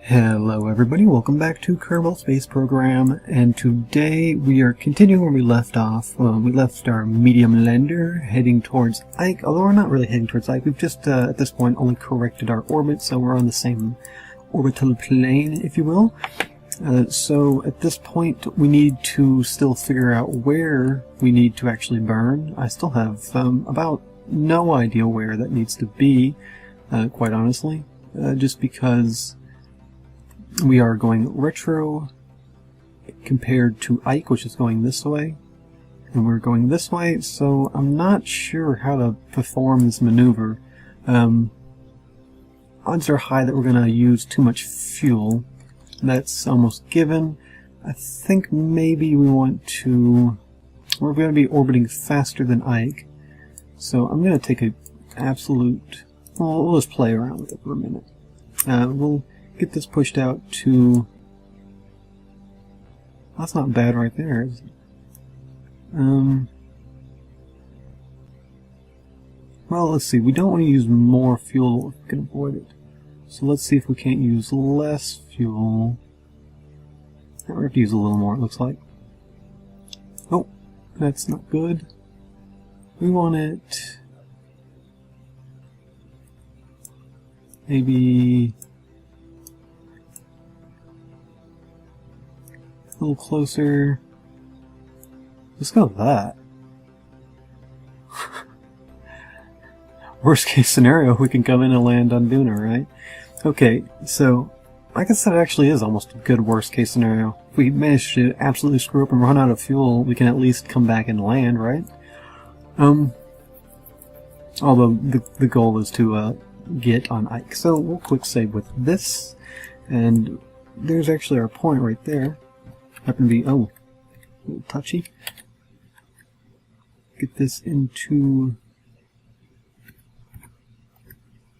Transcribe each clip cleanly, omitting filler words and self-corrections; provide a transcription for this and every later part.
Hello everybody, welcome back to Kerbal Space Program, and today we are continuing where we left off. We left our medium lander heading towards Ike, although we're not really heading towards Ike. We've just, at this point, only corrected our orbit, so we're on the same orbital plane, if you will. So at this point we need to still figure out where we need to actually burn. I still have about no idea where that needs to be, quite honestly, just because we are going retro compared to Ike, which is going this way, and we're going this way, so I'm not sure how to perform this maneuver. Odds are high that we're going to use too much fuel. That's almost given. I think maybe we want to... we're going to be orbiting faster than Ike, so I'm going to take an absolute... well, we'll just play around with it for a minute. We'll get this pushed out to... that's not bad right there, is it? Well, let's see. We don't want to use more fuel if we can avoid it. So let's see if we can't use less fuel. We have to use a little more, it looks like. Oh, that's not good. We want it... maybe... a little closer. Let's go with that. Worst case scenario, we can come in and land on Duna, right? Okay, so I guess that actually is almost a good worst case scenario. If we manage to absolutely screw up and run out of fuel, we can at least come back and land, right? Although the goal is to get on Ike. So we'll quick save with this, and there's actually our point right there. Happen to be, oh, a little touchy. Get this into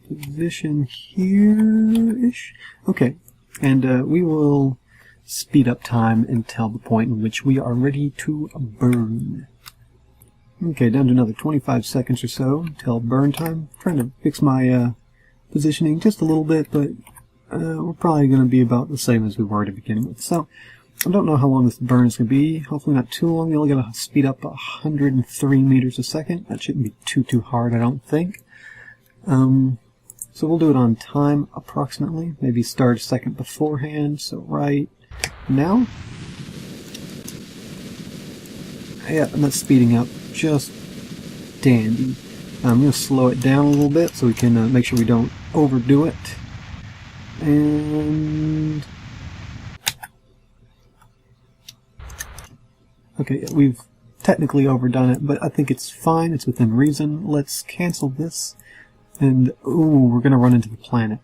position here-ish. Okay, and we will speed up time until the point in which we are ready to burn. Okay, down to another 25 seconds or so until burn time. I'm trying to fix my positioning just a little bit, but we're probably going to be about the same as we were to begin with. So I don't know how long this burn is going to be. Hopefully not too long. You're only going to speed up 103 meters a second. That shouldn't be too hard, I don't think. So we'll do it on time, approximately. Maybe start a second beforehand. So right now. Yeah, and that's speeding up just dandy. I'm going to slow it down a little bit so we can make sure we don't overdo it. And... okay, we've technically overdone it, but I think it's fine. It's within reason. Let's cancel this. And, ooh, we're going to run into the planet.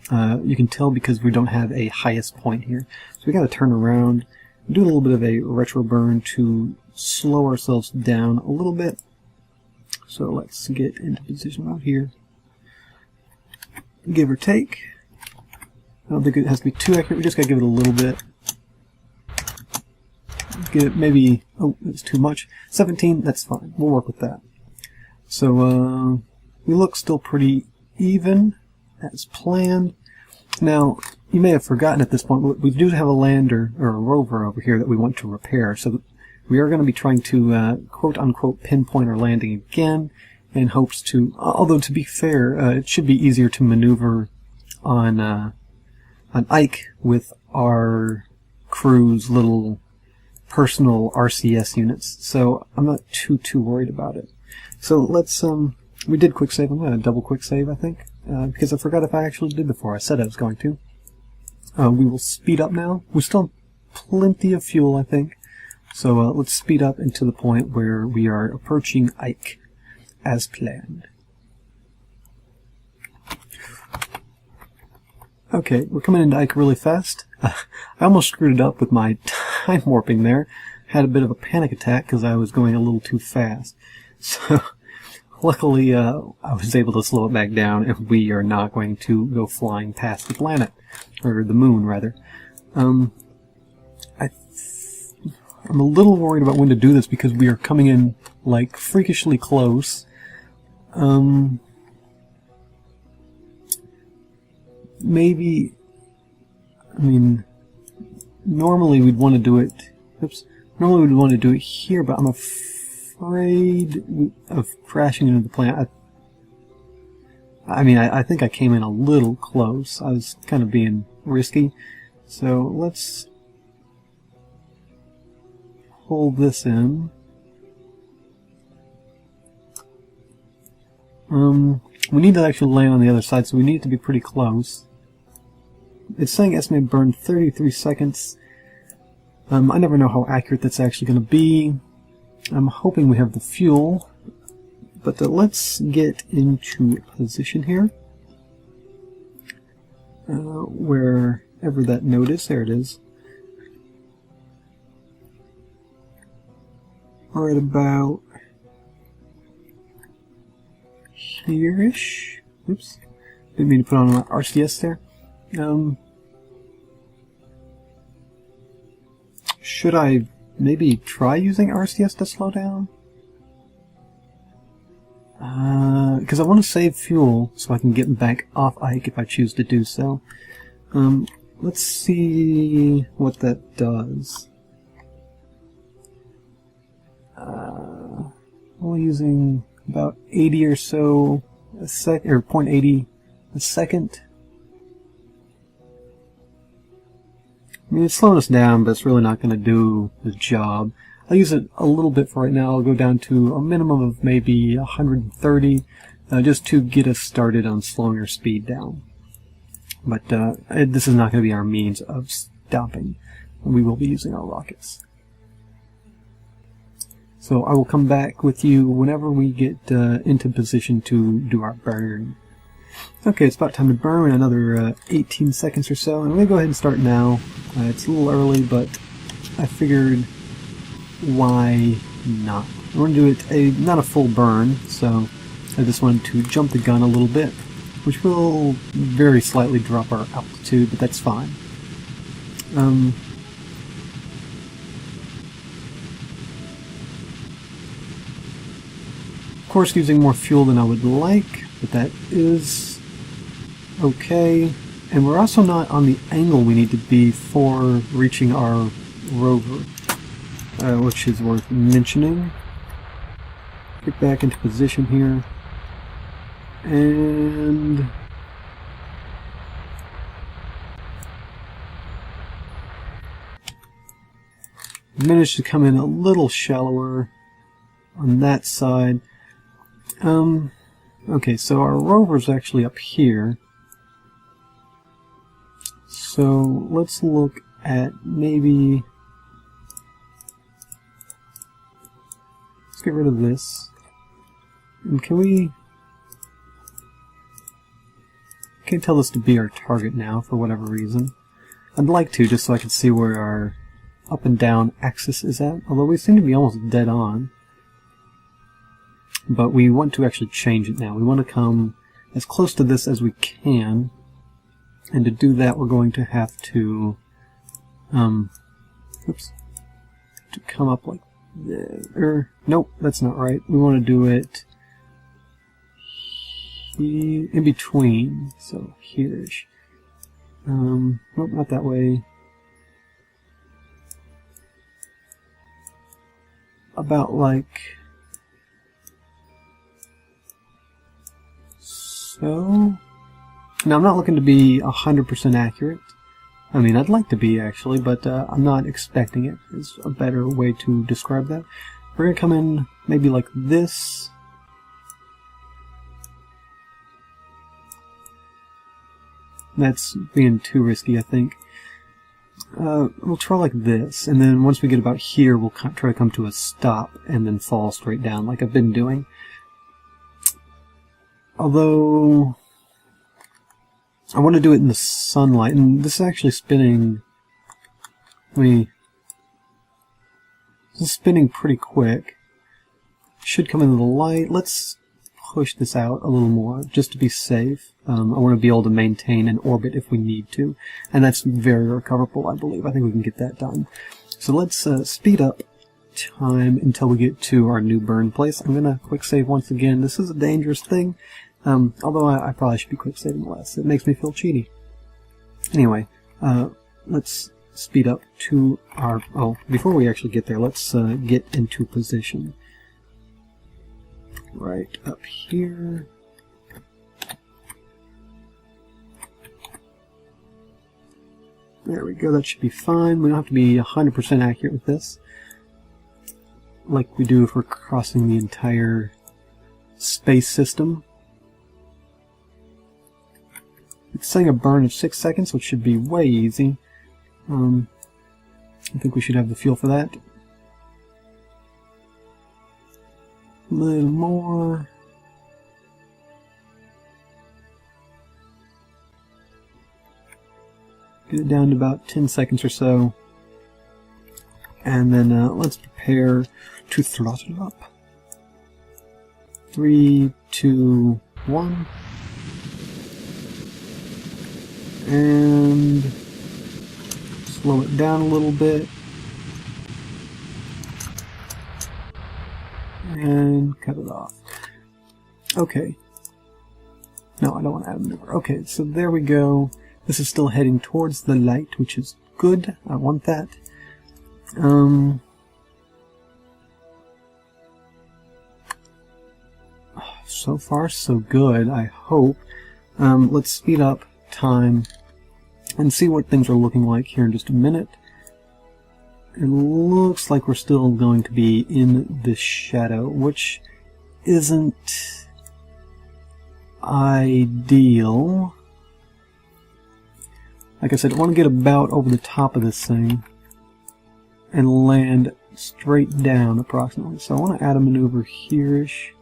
You can tell because we don't have a highest point here. So we got to turn around, do a little bit of a retro burn to slow ourselves down a little bit. So let's get into position out here. Give or take. I don't think it has to be too accurate. We just got to give it a little bit. Get it maybe, oh, that's too much. 17, that's fine. We'll work with that. So, we look still pretty even, as planned. Now, you may have forgotten at this point, but we do have a lander, or a rover over here that we want to repair. So we are going to be trying to, quote-unquote, pinpoint our landing again, in hopes to, although to be fair, it should be easier to maneuver on Ike with our crew's little personal RCS units, so I'm not too worried about it. So let's, we did quick save. I'm going to double quick save, I think, because I forgot if I actually did before. I said I was going to. We will speed up now. We still have plenty of fuel, I think, so let's speed up into the point where we are approaching Ike as planned. Okay, we're coming into Ike really fast. I almost screwed it up with my time warping there. Had a bit of a panic attack because I was going a little too fast. So, luckily, I was able to slow it back down, and we are not going to go flying past the planet. Or the moon, rather. I'm a little worried about when to do this because we are coming in, like, freakishly close. Maybe I mean, normally we'd want to do it. Oops. Normally we'd want to do it here, but I'm afraid of crashing into the plant. I think I came in a little close. I was kind of being risky. So let's pull this in. We need to actually land on the other side, so we need it to be pretty close. It's saying estimated burn 33 seconds. I never know how accurate that's actually going to be. I'm hoping we have the fuel. But let's get into position here. Wherever that node is, there it is. We're at about here-ish. Oops. Didn't mean to put on my RCS there. Should I maybe try using RCS to slow down? Because I want to save fuel so I can get back off Ike if I choose to do so. Let's see what that does. We're using about 80 or so a sec, or 0.80 a second. I mean, it's slowing us down, but it's really not going to do the job. I'll use it a little bit for right now. I'll go down to a minimum of maybe 130, just to get us started on slowing our speed down. But this is not going to be our means of stopping. We will be using our rockets. So I will come back with you whenever we get into position to do our burn. Okay, it's about time to burn, another 18 seconds or so. I'm going to go ahead and start now. It's a little early, but I figured, why not? We're going to do it not a full burn, so I just wanted to jump the gun a little bit, which will very slightly drop our altitude, but that's fine. Of course, using more fuel than I would like, but that is okay. And we're also not on the angle we need to be for reaching our rover, which is worth mentioning. Get back into position here, and managed to come in a little shallower on that side. Okay, so our rover's actually up here. So let's look at maybe... Let's get rid of this. And can we... Can't tell this to be our target now for whatever reason. I'd like to, just so I can see where our up and down axis is at, although we seem to be almost dead on. But we want to actually change it now. We want to come as close to this as we can, and to do that we're going to have to to come up like this. Nope, that's not right. We want to do it in between, so here-ish. Nope, not that way. About like so. Now, I'm not looking to be 100% accurate. I mean, I'd like to be, actually, but I'm not expecting it, is a better way to describe that. We're going to come in maybe like this. That's being too risky, I think. We'll try like this, and then once we get about here, we'll try to come to a stop and then fall straight down, like I've been doing. Although I want to do it in the sunlight, and this is actually spinning. This is spinning pretty quick. Should come into the light. Let's push this out a little more, just to be safe. I want to be able to maintain an orbit if we need to, and that's very recoverable, I believe. I think we can get that done. So let's speed up time until we get to our new burn place. I'm going to quick save once again. This is a dangerous thing. Although I probably should be quick saving less. It makes me feel cheaty. Anyway, let's speed up to our... Oh, before we actually get there, let's get into position. Right up here. There we go, that should be fine. We don't have to be 100% accurate with this, like we do if we're crossing the entire space system. It's saying a burn of 6 seconds, which should be way easy. I think we should have the fuel for that. A little more. Get it down to about 10 seconds or so. And then let's prepare to throttle up. 3, 2, 1. And slow it down a little bit. And cut it off. Okay. No, I don't want to add a maneuver. Okay, so there we go. This is still heading towards the light, which is good. I want that. So far, so good, I hope. Let's speed up time and see what things are looking like here in just a minute. It looks like we're still going to be in the shadow, which isn't ideal. Like I said, I want to get about over the top of this thing and land straight down approximately. So I want to add a maneuver here-ish.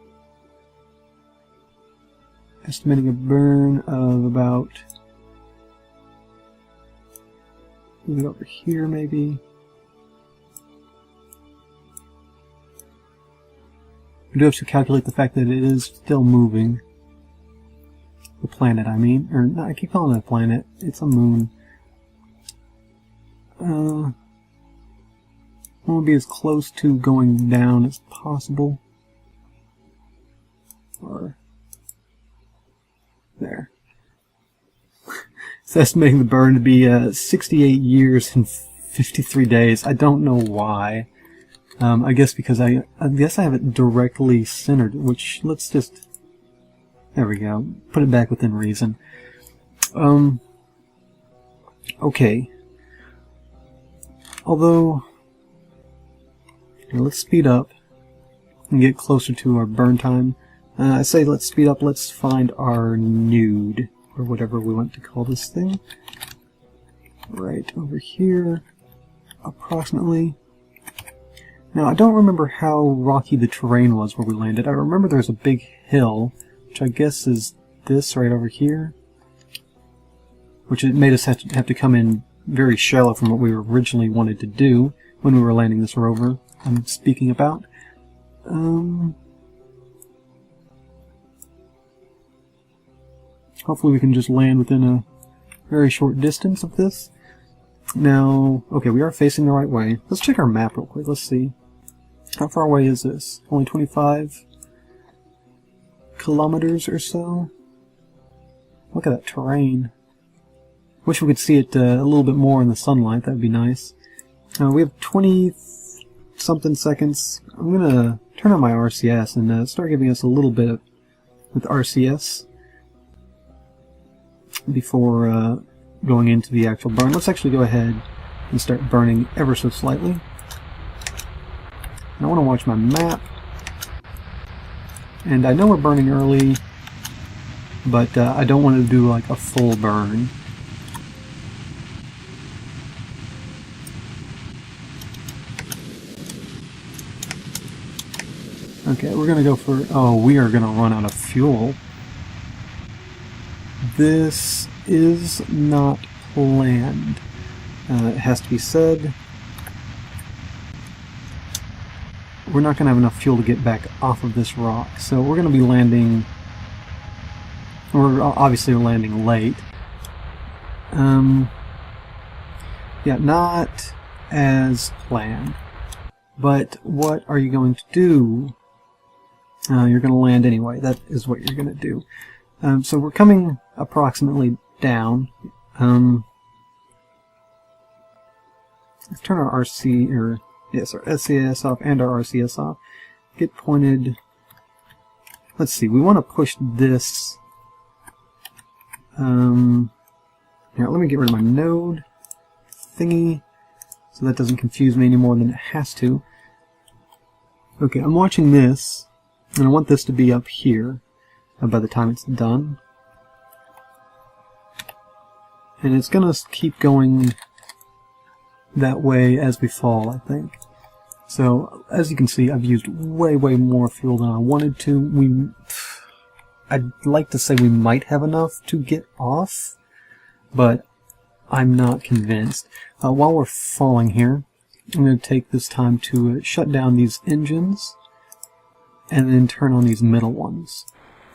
Estimating a burn of about, move it over here maybe. We do have to calculate the fact that it is still moving. The planet, I mean. Or, no, I keep calling it a planet. It's a moon. I want to be as close to going down as possible. Or... there. It's estimating the burn to be 68 years and 53 days. I don't know why. I guess because I guess I have it directly centered, which, let's just... there we go. Put it back within reason. Okay. Although... let's speed up and get closer to our burn time. I say let's speed up, let's find our nude, or whatever we want to call this thing. Right over here, approximately. Now, I don't remember how rocky the terrain was where we landed. I remember there's a big hill, which I guess is this right over here. Which it made us have to come in very shallow from what we originally wanted to do when we were landing this rover I'm speaking about. Hopefully we can just land within a very short distance of this. Now, okay, we are facing the right way. Let's check our map real quick. Let's see. How far away is this? Only 25 kilometers or so? Look at that terrain. Wish we could see it a little bit more in the sunlight. That would be nice. We have 20-something seconds. I'm going to turn on my RCS and start giving us a little bit with RCS before going into the actual burn. Let's actually go ahead and start burning ever so slightly. And I want to watch my map. And I know we're burning early, but I don't want to do like a full burn. Okay, we're going to go for... oh, we are going to run out of fuel. This is not planned. It has to be said. We're not going to have enough fuel to get back off of this rock, so we're going to be landing... we're obviously landing late. Yeah, not as planned. But what are you going to do? You're going to land anyway. That is what you're going to do. So we're coming approximately down. Let's turn our RC, or yes, our SAS off and our RCS off. Get pointed. Let's see, we want to push this. Here, let me get rid of my node thingy so that doesn't confuse me any more than it has to. Okay, I'm watching this, and I want this to be up here by the time it's done. And it's going to keep going that way as we fall, I think. So, as you can see, I've used way more fuel than I wanted to. I'd like to say we might have enough to get off, but I'm not convinced. While we're falling here, I'm going to take this time to shut down these engines and then turn on these middle ones.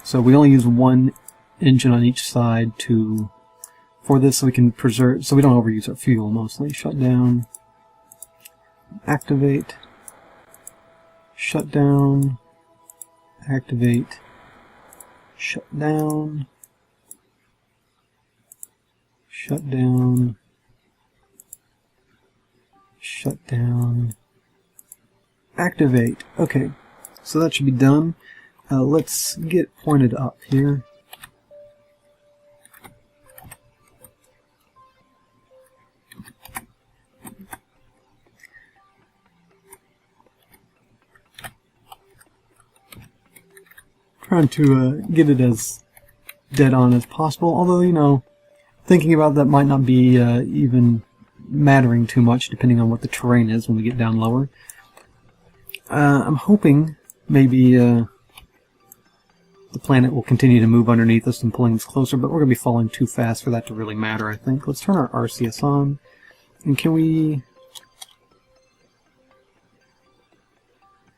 So we only use one engine on each side for this, so we can preserve, so we don't overuse our fuel mostly. Shut down, activate, shut down, activate, shut down, shut down, shut down, activate. Okay, so that should be done. Let's get pointed up here. Trying to get it as dead on as possible, although, you know, thinking about that might not be even mattering too much depending on what the terrain is when we get down lower. I'm hoping maybe the planet will continue to move underneath us and pulling us closer, but we're going to be falling too fast for that to really matter, I think. Let's turn our RCS on, and can we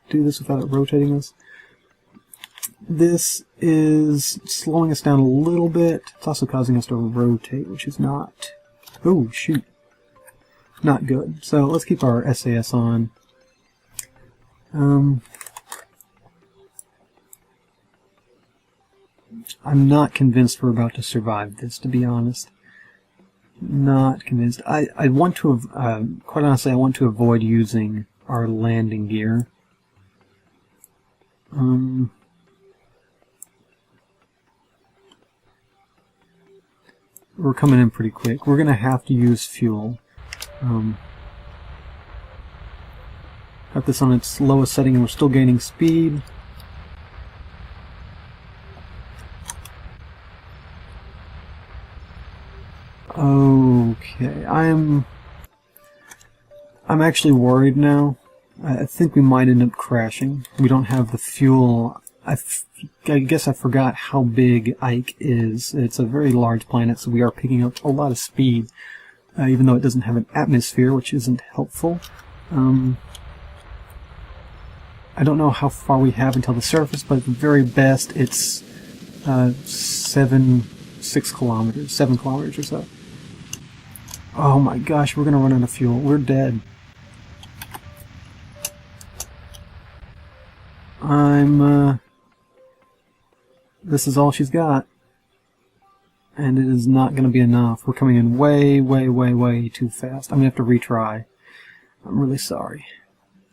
do this without it rotating us? This is slowing us down a little bit. It's also causing us to rotate, which is not... Oh, shoot. Not good. So let's keep our SAS on. I'm not convinced we're about to survive this, to be honest. Not convinced. I want to, quite honestly, I want to avoid using our landing gear. We're coming in pretty quick. We're going to have to use fuel. Got this on its lowest setting and we're still gaining speed. Okay, I'm actually worried now. I think we might end up crashing. We don't have the fuel. I guess I forgot how big Ike is. It's a very large planet, so we are picking up a lot of speed, even though it doesn't have an atmosphere, which isn't helpful. I don't know how far we have until the surface, but at the very best, it's 7 kilometers or so. Oh my gosh, we're gonna run out of fuel. We're dead. This is all she's got. And it is not going to be enough. We're coming in way too fast. I'm going to have to retry. I'm really sorry.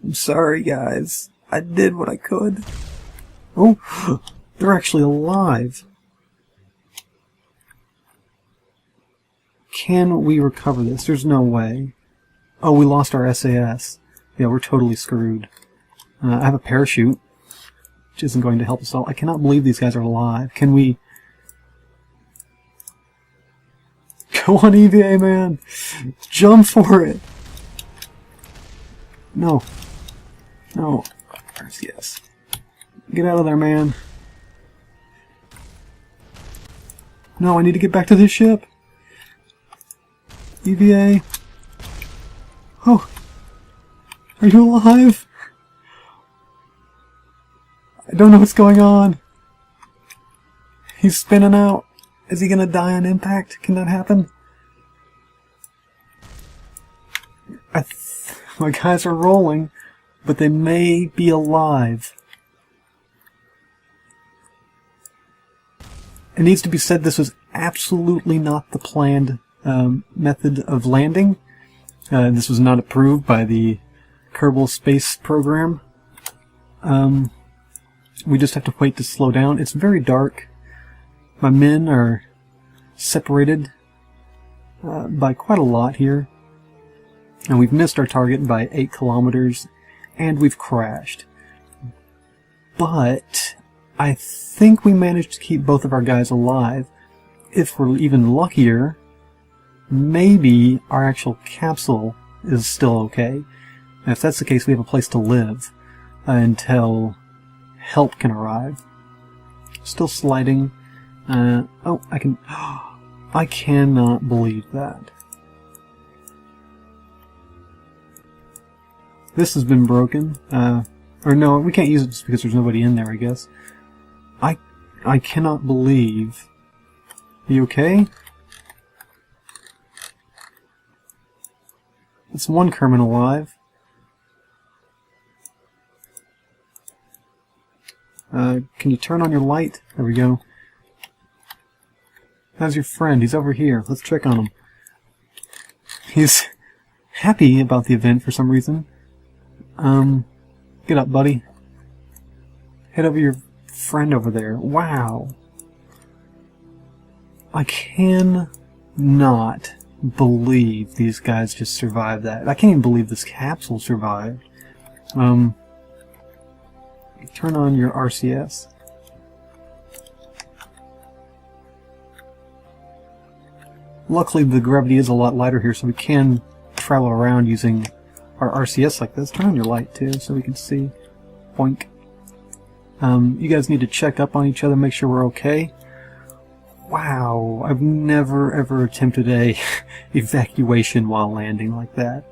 I'm sorry, guys. I did what I could. Oh, they're actually alive. Can we recover this? There's no way. Oh, we lost our SAS. Yeah, we're totally screwed. I have a parachute, which isn't going to help us all. I cannot believe these guys are alive. Can we... Go on, EVA, man! Jump for it! No. No. Yes. Get out of there, man. No, I need to get back to this ship. EVA. Oh. Are you alive? I don't know what's going on. He's spinning out. Is he gonna die on impact? Can that happen? My guys are rolling, but they may be alive. It needs to be said this was absolutely not the planned method of landing. This was not approved by the Kerbal space program. We just have to wait to slow down. It's very dark. My men are separated by quite a lot here. And we've missed our target by 8 kilometers, and we've crashed. But I think we managed to keep both of our guys alive. If we're even luckier, maybe our actual capsule is still okay. And if that's the case, we have a place to live until help can arrive. Still sliding. Oh, I can... I cannot believe that. This has been broken. Or no, we can't use it just because there's nobody in there, I guess. I cannot believe... Are you okay? It's one Kerman alive. Can you turn on your light? There we go. How's your friend? He's over here. Let's check on him. He's happy about the event for some reason. Get up, buddy. Head over your friend over there. Wow. I cannot believe these guys just survived that. I can't even believe this capsule survived. Turn on your RCS. Luckily the gravity is a lot lighter here, so we can travel around using our RCS like this. Turn on your light too, so we can see. Boink. You guys need to check up on each other, make sure we're okay. Wow, I've never ever attempted a evacuation while landing like that.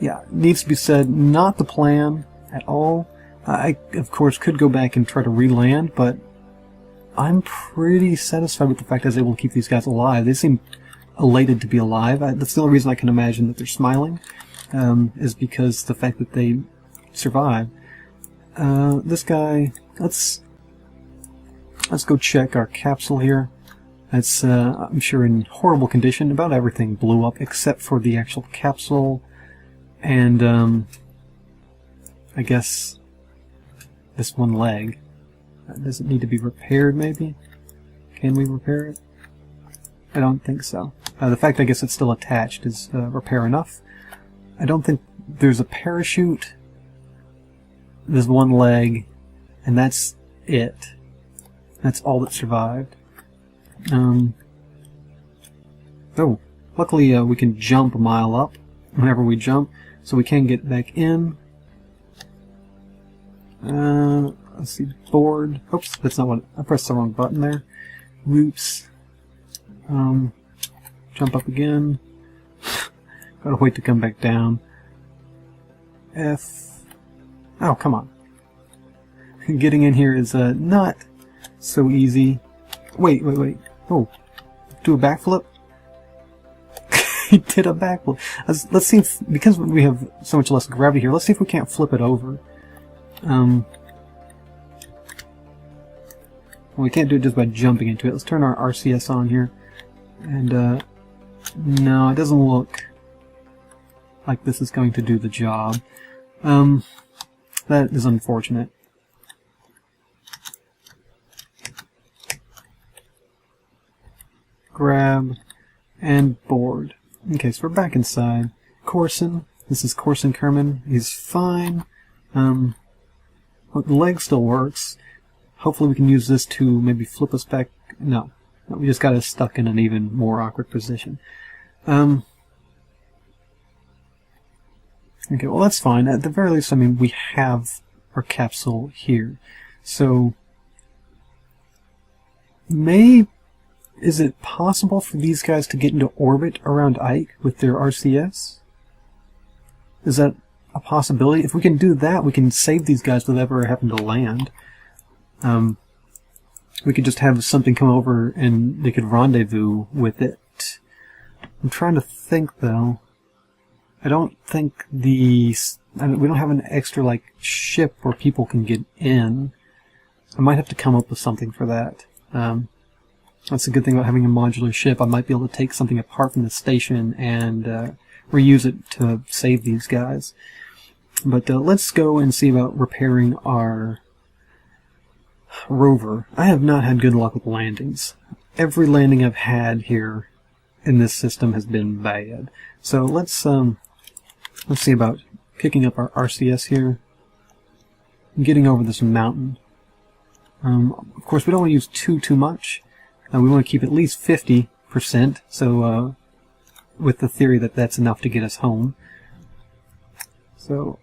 Yeah, needs to be said, not the plan at all. I, of course, could go back and try to re-land, but I'm pretty satisfied with the fact I was able to keep these guys alive. They seem elated to be alive. That's the only reason I can imagine that they're smiling, is because the fact that they survived. This guy, let's go check our capsule here. It's, I'm sure, in horrible condition. About everything blew up except for the actual capsule and, I guess, this one leg. Does it need to be repaired, maybe? Can we repair it? I don't think so. The fact I guess it's still attached is repair enough. I don't think there's a parachute. There's one leg, and that's it. That's all that survived. Oh, luckily we can jump a mile up whenever we jump, so we can get back in. Let's see, board. Oops, that's not what I pressed the wrong button there. Whoops. Jump up again. Gotta wait to come back down. F. Oh, come on. Getting in here is not so easy. Wait. Oh, do a backflip? He did a backflip. Let's see if, because we have so much less gravity here, let's see if we can't flip it over. Well, we can't do it just by jumping into it. Let's turn our RCS on here. And, no, it doesn't look like this is going to do the job. That is unfortunate. Grab and board. Okay, so we're back inside. Corson. This is Corson Kerman. He's fine. Well, the leg still works. Hopefully we can use this to maybe flip us back. No, we just got us stuck in an even more awkward position. Okay, well that's fine. At the very least, I mean, we have our capsule here. So, is it possible for these guys to get into orbit around Ike with their RCS? Is that a possibility? If we can do that, we can save these guys without ever having to land. We could just have something come over and they could rendezvous with it. I'm trying to think, though. I don't think we don't have an extra, like, ship where people can get in. I might have to come up with something for that. That's a good thing about having a modular ship. I might be able to take something apart from the station and reuse it to save these guys. But let's go and see about repairing our rover. I have not had good luck with landings. Every landing I've had here in this system has been bad. So let's see about picking up our RCS here and getting over this mountain. Of course, we don't want to use too much. We want to keep at least 50%. So with the theory that that's enough to get us home. So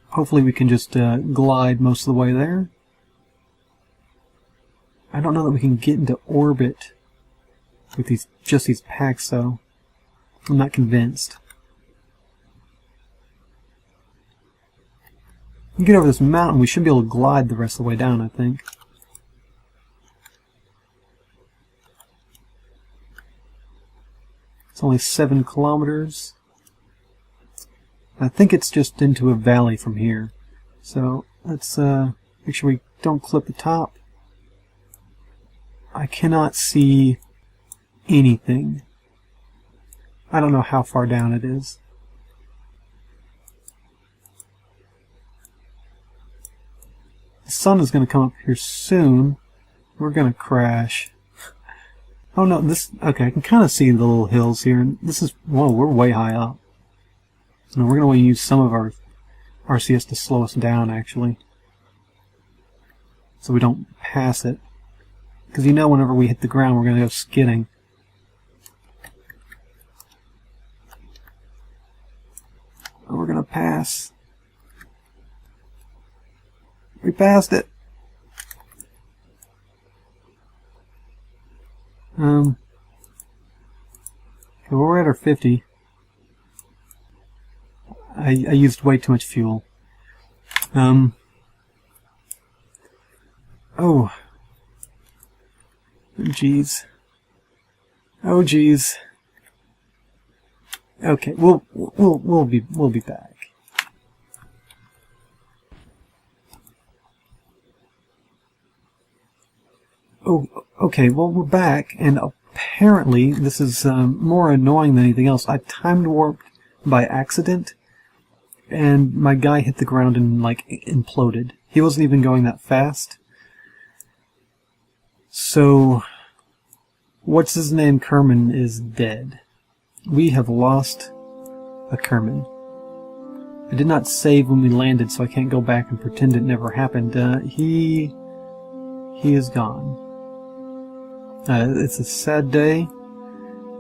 hopefully we can just glide most of the way there. I don't know that we can get into orbit with just these packs, though. I'm not convinced. We get over this mountain, we should be able to glide the rest of the way down, I think. It's only 7 kilometers. I think it's just into a valley from here. So let's make sure we don't clip the top. I cannot see anything. I don't know how far down it is. The sun is going to come up here soon. We're going to crash. Oh no, okay, I can kind of see the little hills here. This is, whoa, we're way high up. No, we're going to want to use some of our RCS to slow us down, actually. So we don't pass it. Because you know whenever we hit the ground, we're going to go skidding. Oh, we're going to pass. We passed it. Okay, we're at our 50. I used way too much fuel. Oh. Jeez. Oh jeez. Okay, we'll be back. Oh, okay, well we're back, and apparently this is more annoying than anything else. I timed warped by accident, and my guy hit the ground and like imploded. He wasn't even going that fast. So, what's his name, Kerman, is dead. We have lost a Kerman. I did not save when we landed, so I can't go back and pretend it never happened. He is gone. It's a sad day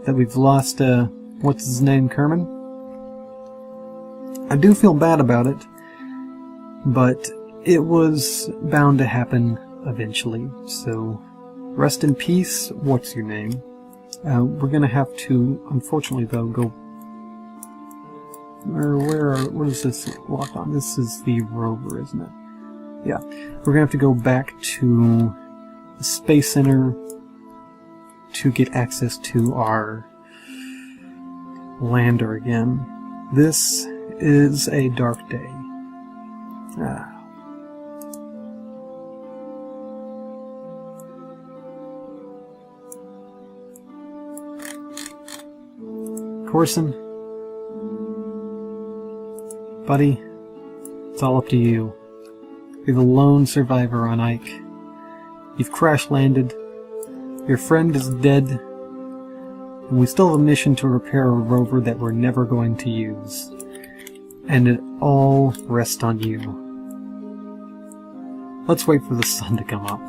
that we've lost, what's his name, Kerman? I do feel bad about it, but it was bound to happen eventually, so rest in peace. What's your name? We're gonna have to, unfortunately though, go... What is this locked on? This is the rover, isn't it? Yeah. We're gonna have to go back to the Space Center to get access to our lander again. This is a dark day. Corson, buddy, it's all up to you. You're the lone survivor on Ike. You've crash-landed. Your friend is dead. And we still have a mission to repair a rover that we're never going to use. And it all rests on you. Let's wait for the sun to come up.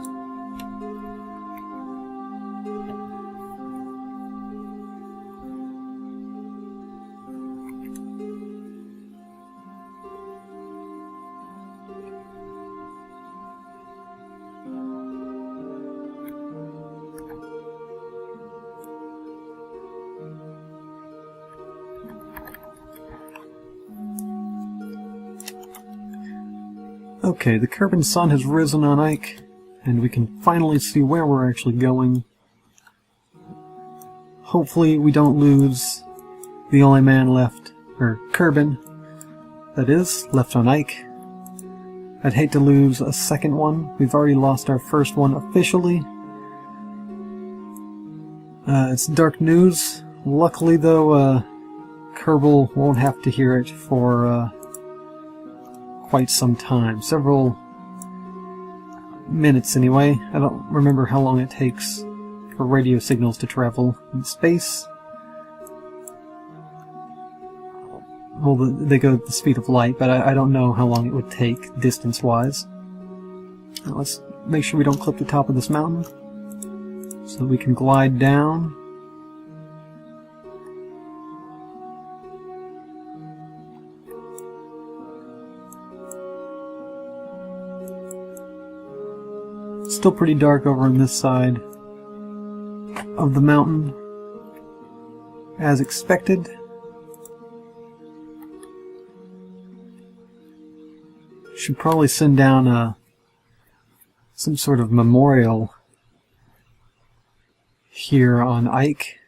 Okay, the Kerbal sun has risen on Ike, and we can finally see where we're actually going. Hopefully we don't lose the only man left, or Kerbal, that is, left on Ike. I'd hate to lose a second one. We've already lost our first one officially. It's dark news. Luckily, though, Kerbal won't have to hear it for quite some time. Several minutes, anyway. I don't remember how long it takes for radio signals to travel in space. Well, they go at the speed of light, but I don't know how long it would take distance-wise. Let's make sure we don't clip the top of this mountain, so that we can glide down. Still pretty dark over on this side of the mountain, as expected. Should probably send down some sort of memorial here on Ike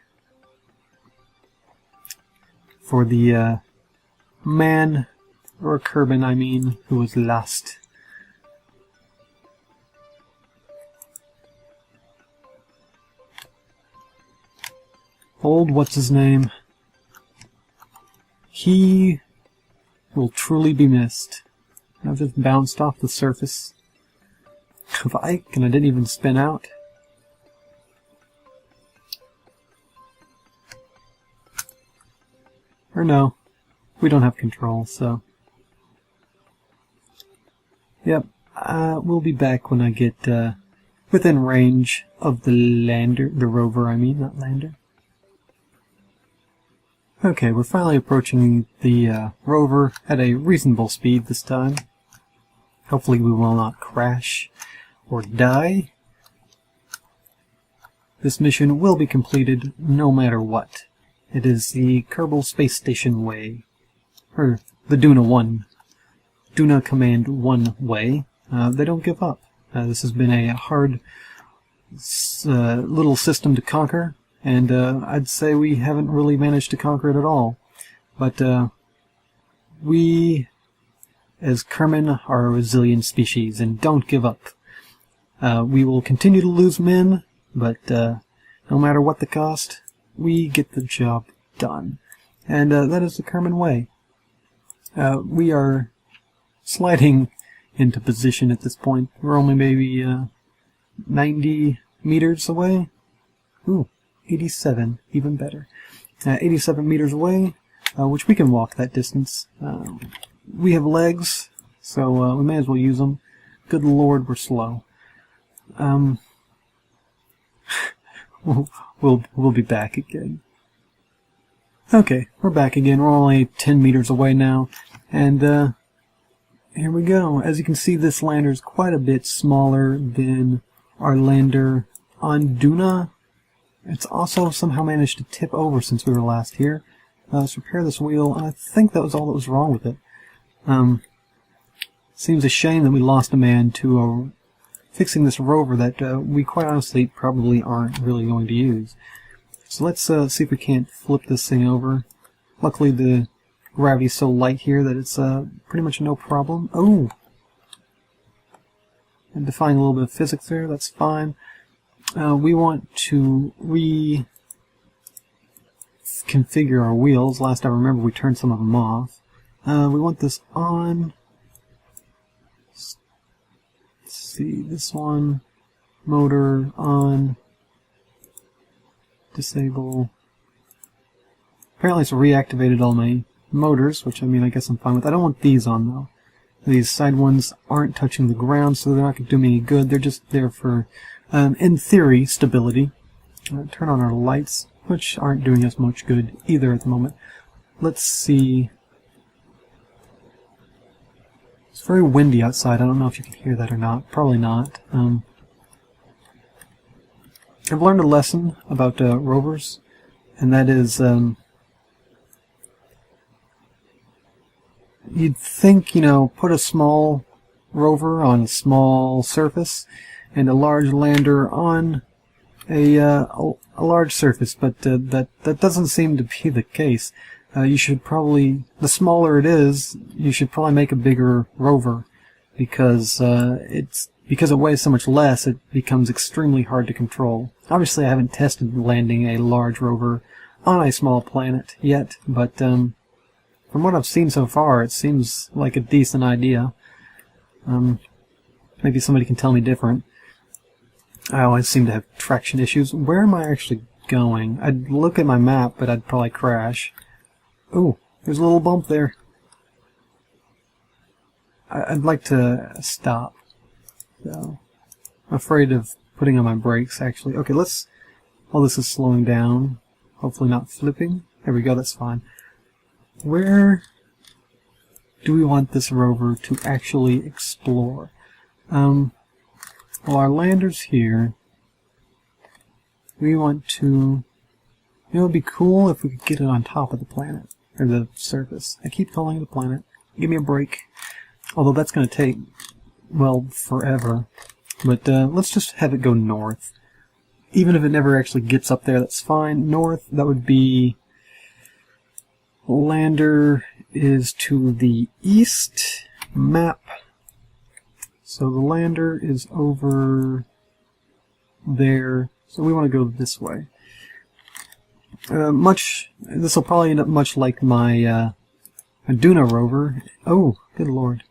for the man, or Kerman, I mean, who was lost. Old what's-his-name. He will truly be missed. I've just bounced off the surface of Ike, and I didn't even spin out. Or no, we don't have control, so... Yep, we'll be back when I get within range of the lander, the rover I mean, not lander. Okay, we're finally approaching the rover at a reasonable speed this time. Hopefully we will not crash or die. This mission will be completed no matter what. It is the Kerbal Space Station way, or the Duna 1. Duna Command 1 way. They don't give up. This has been a hard little system to conquer. And I'd say we haven't really managed to conquer it at all. But we, as Kerman, are a resilient species and don't give up. We will continue to lose men, but no matter what the cost, we get the job done. And that is the Kerman way. We are sliding into position at this point. We're only maybe 90 meters away. Ooh. 87, even better. 87 meters away, which we can walk that distance. We have legs, so we may as well use them. Good lord, we're slow. We'll be back again. Okay, we're back again. We're only 10 meters away now, and here we go. As you can see, this lander is quite a bit smaller than our lander on Duna. It's also somehow managed to tip over since we were last here. Let's repair this wheel. I think that was all that was wrong with it. Seems a shame that we lost a man to fixing this rover that we quite honestly probably aren't really going to use. So let's see if we can't flip this thing over. Luckily the gravity's so light here that it's pretty much no problem. Oh! And defying a little bit of physics there, that's fine. We want to reconfigure our wheels. Last I remember we turned some of them off. We want this on. Let's see, this one. Motor on. Disable. Apparently it's reactivated all my motors, which I mean I guess I'm fine with. I don't want these on though. These side ones aren't touching the ground, so they're not going to do me any good. They're just there for, in theory, stability. Turn on our lights, which aren't doing us much good either at the moment. Let's see. It's very windy outside. I don't know if you can hear that or not. Probably not. I've learned a lesson about rovers, and that is you'd think, you know, put a small rover on a small surface and a large lander on a large surface, but that doesn't seem to be the case. You should probably, the smaller it is, you should probably make a bigger rover, because because it weighs so much less, it becomes extremely hard to control. Obviously, I haven't tested landing a large rover on a small planet yet, but from what I've seen so far, it seems like a decent idea. Maybe somebody can tell me different. I always seem to have traction issues. Where am I actually going? I'd look at my map, but I'd probably crash. Oh, there's a little bump there. I'd like to stop. So, I'm afraid of putting on my brakes, actually. Okay, while this is slowing down, hopefully not flipping. There we go, that's fine. Where do we want this rover to actually explore? Well, our lander's here. We want to... it would be cool if we could get it on top of the planet, or the surface. I keep calling it a planet. Give me a break. Although that's going to take, well, forever. But let's just have it go north. Even if it never actually gets up there, that's fine. North, that would be... lander is to the east. Map. So the lander is over there. So we want to go this way. This will probably end up much like my Duna rover. Oh, good lord.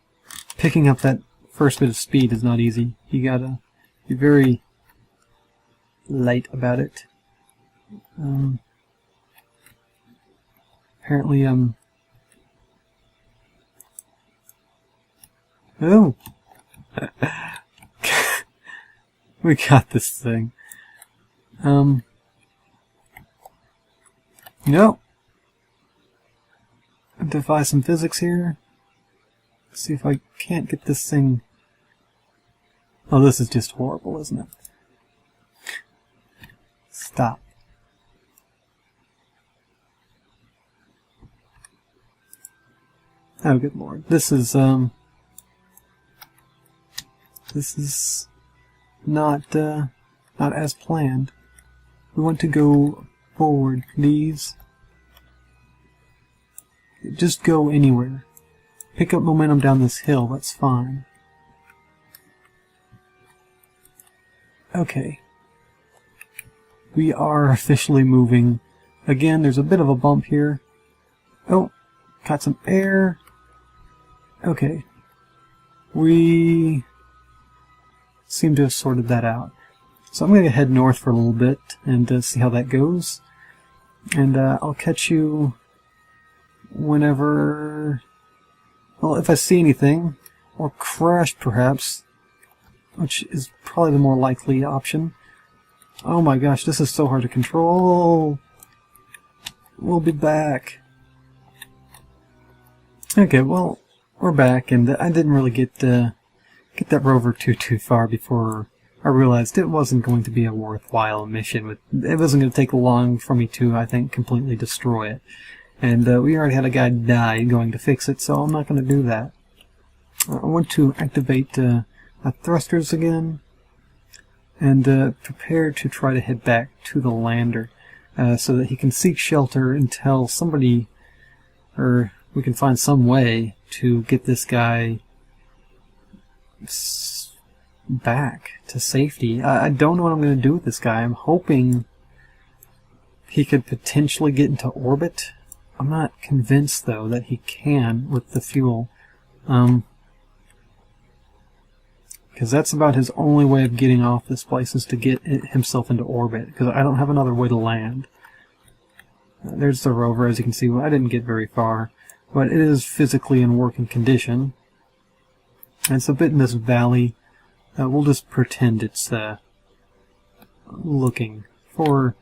Picking up that first bit of speed is not easy. You gotta be very light about it. Apparently, oh! We got this thing. No. Defy some physics here. Let's see if I can't get this thing... oh, this is just horrible, isn't it? Stop. Oh, good lord. This is not as planned. We want to go forward, please. Just go anywhere. Pick up momentum down this hill, that's fine. Okay. We are officially moving. Again, there's a bit of a bump here. Oh, got some air. Okay. We seem to have sorted that out. So I'm going to head north for a little bit and see how that goes. And I'll catch you whenever... well, if I see anything, or crash perhaps, which is probably the more likely option. Oh my gosh, this is so hard to control. We'll be back. Okay, well, we're back, and I didn't really get that rover too far before I realized it wasn't going to be a worthwhile mission. It wasn't going to take long for me to, I think, completely destroy it. And we already had a guy die going to fix it, so I'm not going to do that. I want to activate my thrusters again and prepare to try to head back to the lander so that he can seek shelter until somebody, or we can find some way to get this guy back to safety. I don't know what I'm going to do with this guy. I'm hoping he could potentially get into orbit. I'm not convinced, though, that he can with the fuel. Because that's about his only way of getting off this place, is to get himself into orbit, because I don't have another way to land. There's the rover, as you can see. Well, I didn't get very far, but it is physically in working condition. And it's a bit in this valley. We'll just pretend it's looking for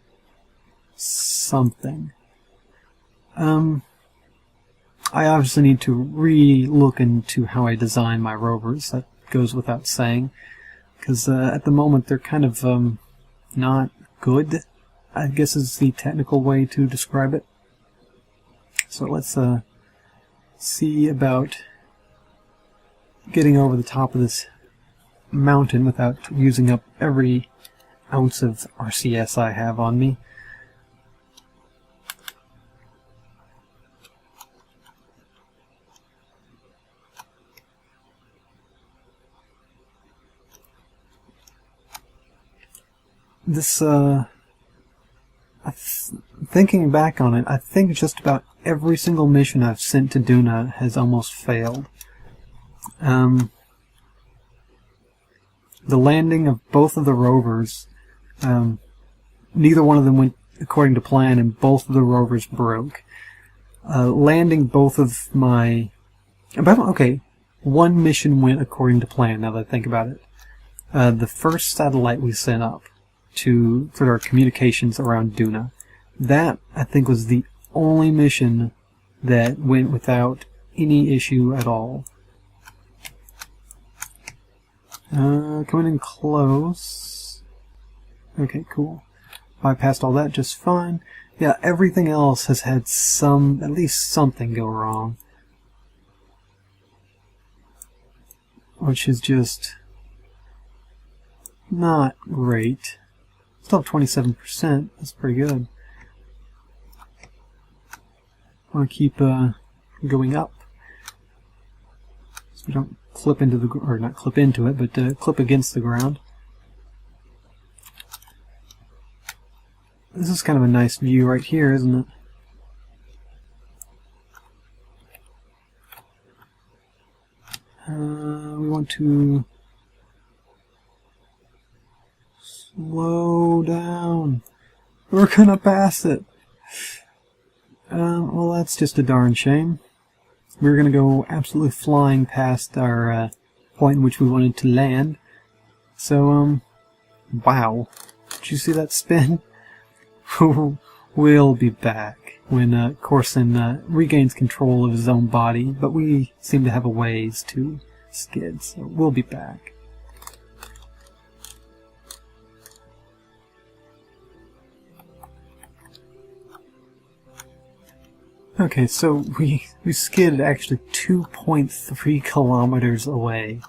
something. I obviously need to re-look into how I design my rovers. That goes without saying, because at the moment they're kind of not good, I guess is the technical way to describe it. So let's see about getting over the top of this mountain without using up every ounce of RCS I have on me. this, thinking back on it, I think just about every single mission I've sent to Duna has almost failed. The landing of both of the rovers, neither one of them went according to plan, and both of the rovers broke. Landing both of my... one mission went according to plan, now that I think about it. The first satellite we sent up for our communications around Duna, that, I think, was the only mission that went without any issue at all. Coming in close. Okay, cool. Bypassed all that just fine. Yeah, everything else has had at least something go wrong. Which is just not great. Still 27%, that's pretty good. I want to keep going up, so we don't clip into the, or not clip into it, but clip against the ground. This is kind of a nice view right here, isn't it? We want to slow down. We're gonna pass it. Well, that's just a darn shame. We were gonna go absolutely flying past our point in which we wanted to land. So, wow. Did you see that spin? We'll be back when Corson regains control of his own body, but we seem to have a ways to skid, so we'll be back. Okay, so we skidded actually 2.3 kilometers away,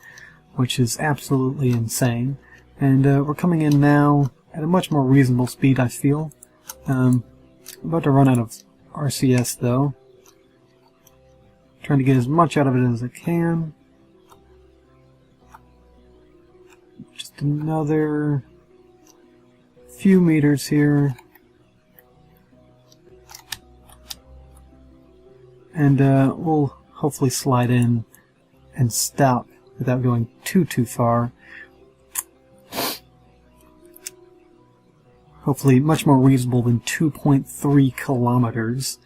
which is absolutely insane. And we're coming in now at a much more reasonable speed, I feel. About to run out of RCS though. Trying to get as much out of it as I can. Just another few meters here. And we'll hopefully slide in and stop without going too far. Hopefully much more reasonable than 2.3 kilometers.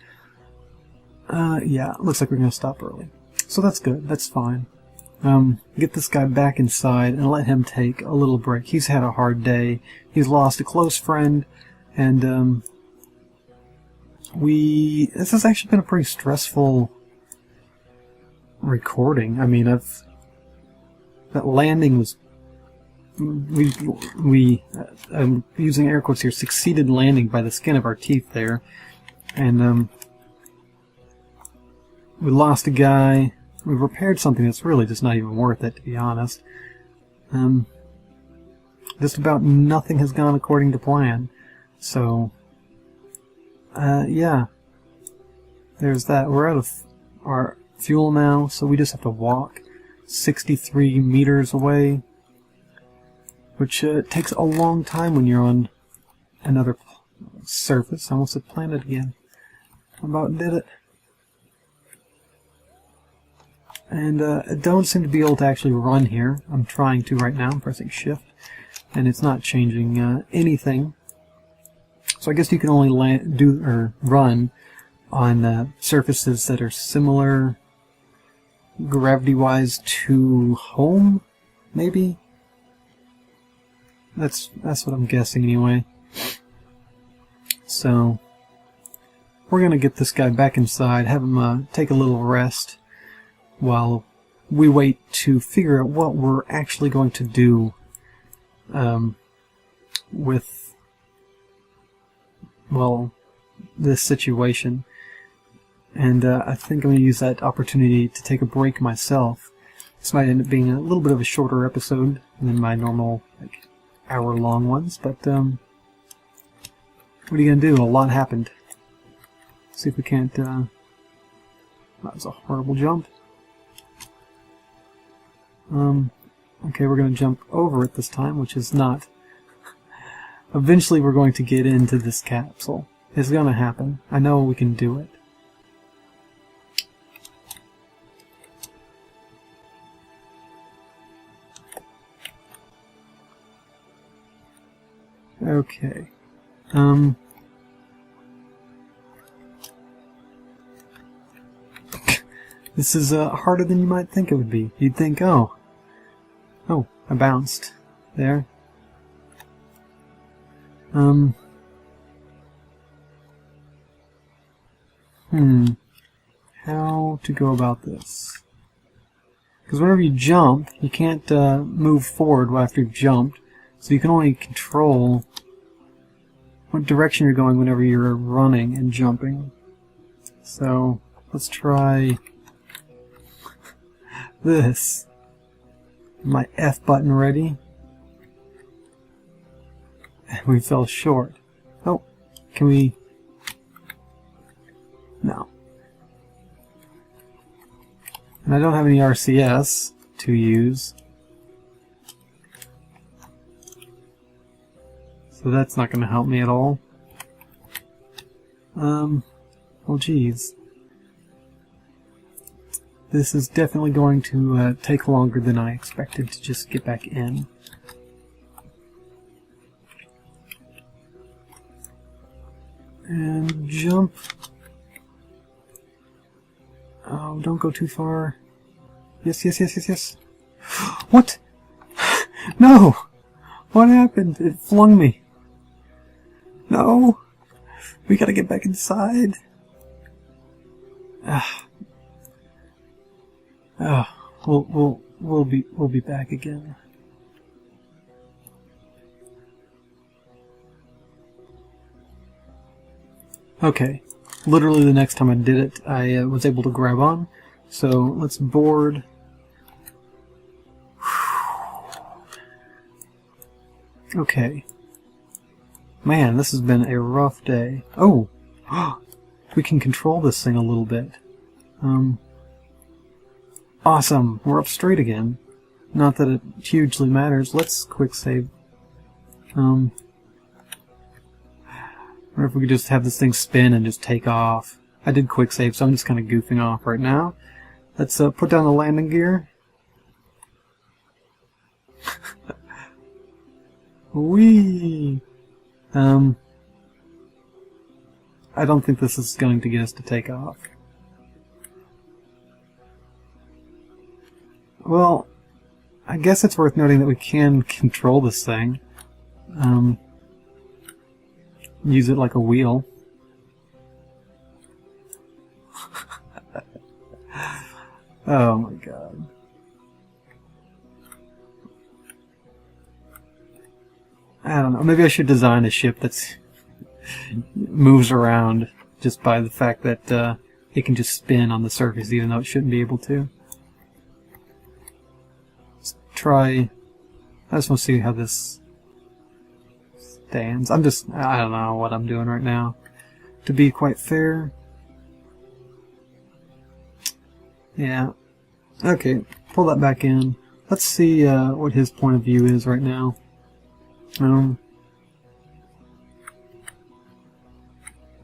Yeah, looks like we're going to stop early. So that's good, that's fine. Get this guy back inside and let him take a little break. He's had a hard day. He's lost a close friend, and this has actually been a pretty stressful recording. I mean, that landing was, I'm using air quotes here, succeeded landing by the skin of our teeth there, and we lost a guy. We repaired something that's really just not even worth it, to be honest. Just about nothing has gone according to plan, so yeah, there's that. We're out of our fuel now, so we just have to walk 63 meters away, which takes a long time when you're on another surface. I almost said planet again. About did it. And I don't seem to be able to actually run here. I'm trying to right now. I'm pressing shift, and it's not changing anything. So I guess you can only run on surfaces that are similar gravity-wise to home, maybe? That's what I'm guessing anyway. So we're gonna get this guy back inside, have him take a little rest while we wait to figure out what we're actually going to do with, well, this situation. And I think I'm going to use that opportunity to take a break myself. This might end up being a little bit of a shorter episode than my normal hour-long ones, but what are you going to do? A lot happened. See if we can't... that was a horrible jump. Okay, we're going to jump over it this time, which is not Eventually we're going to get into this capsule. It's going to happen. I know we can do it. Okay. This is harder than you might think it would be. You'd think, oh, I bounced there. How to go about this? Because whenever you jump, you can't move forward after you've jumped, so you can only control what direction you're going whenever you're running and jumping. So let's try this. My F button ready. We fell short. Oh, can we? No. And I don't have any RCS to use. So that's not going to help me at all. Well, geez. This is definitely going to take longer than I expected to just get back in. And jump. Oh, don't go too far. Yes, yes, yes, yes, yes. What? No! What happened? It flung me. No! We gotta get back inside. We'll be back again. Okay. Literally the next time I did it, I was able to grab on. So let's board. Okay. Man, this has been a rough day. Oh! We can control this thing a little bit. Awesome! We're up straight again. Not that it hugely matters. Let's quick save. Or if we could just have this thing spin and just take off. I did quick save, so I'm just kind of goofing off right now. Let's put down the landing gear. Whee! I don't think this is going to get us to take off. Well, I guess it's worth noting that we can control this thing. Use it like a wheel. Oh my god. I don't know, maybe I should design a ship that's moves around just by the fact that it can just spin on the surface even though it shouldn't be able to. Let's try... I just want to see how this stands. I don't know what I'm doing right now. To be quite fair. Yeah. Okay, pull that back in. Let's see what his point of view is right now. I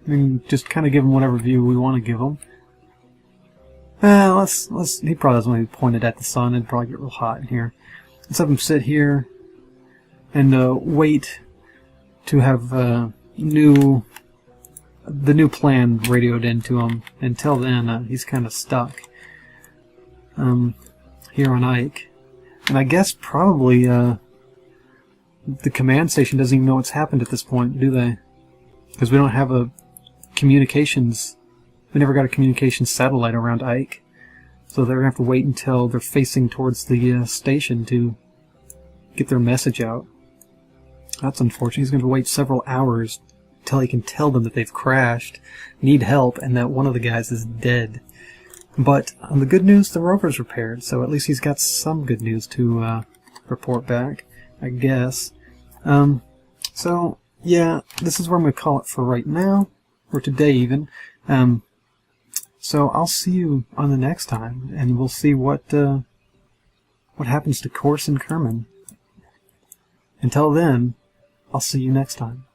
mean, just kind of give him whatever view we want to give him. Let's. He probably doesn't want to be pointed at the sun. It'd probably get real hot in here. Let's have him sit here and wait to have the new plan radioed into him. Until then, he's kind of stuck here on Ike, and I guess probably the command station doesn't even know what's happened at this point, do they? Because we don't have a communications. We never got a communications satellite around Ike, so they're gonna have to wait until they're facing towards the station to get their message out. That's unfortunate. He's going to wait several hours until he can tell them that they've crashed, need help, and that one of the guys is dead. But on the good news, the rover's repaired, so at least he's got some good news to report back, I guess. So, yeah, this is where I'm going to call it for right now, or today even. So I'll see you on the next time, and we'll see what happens to Course and Kerman. Until then, I'll see you next time.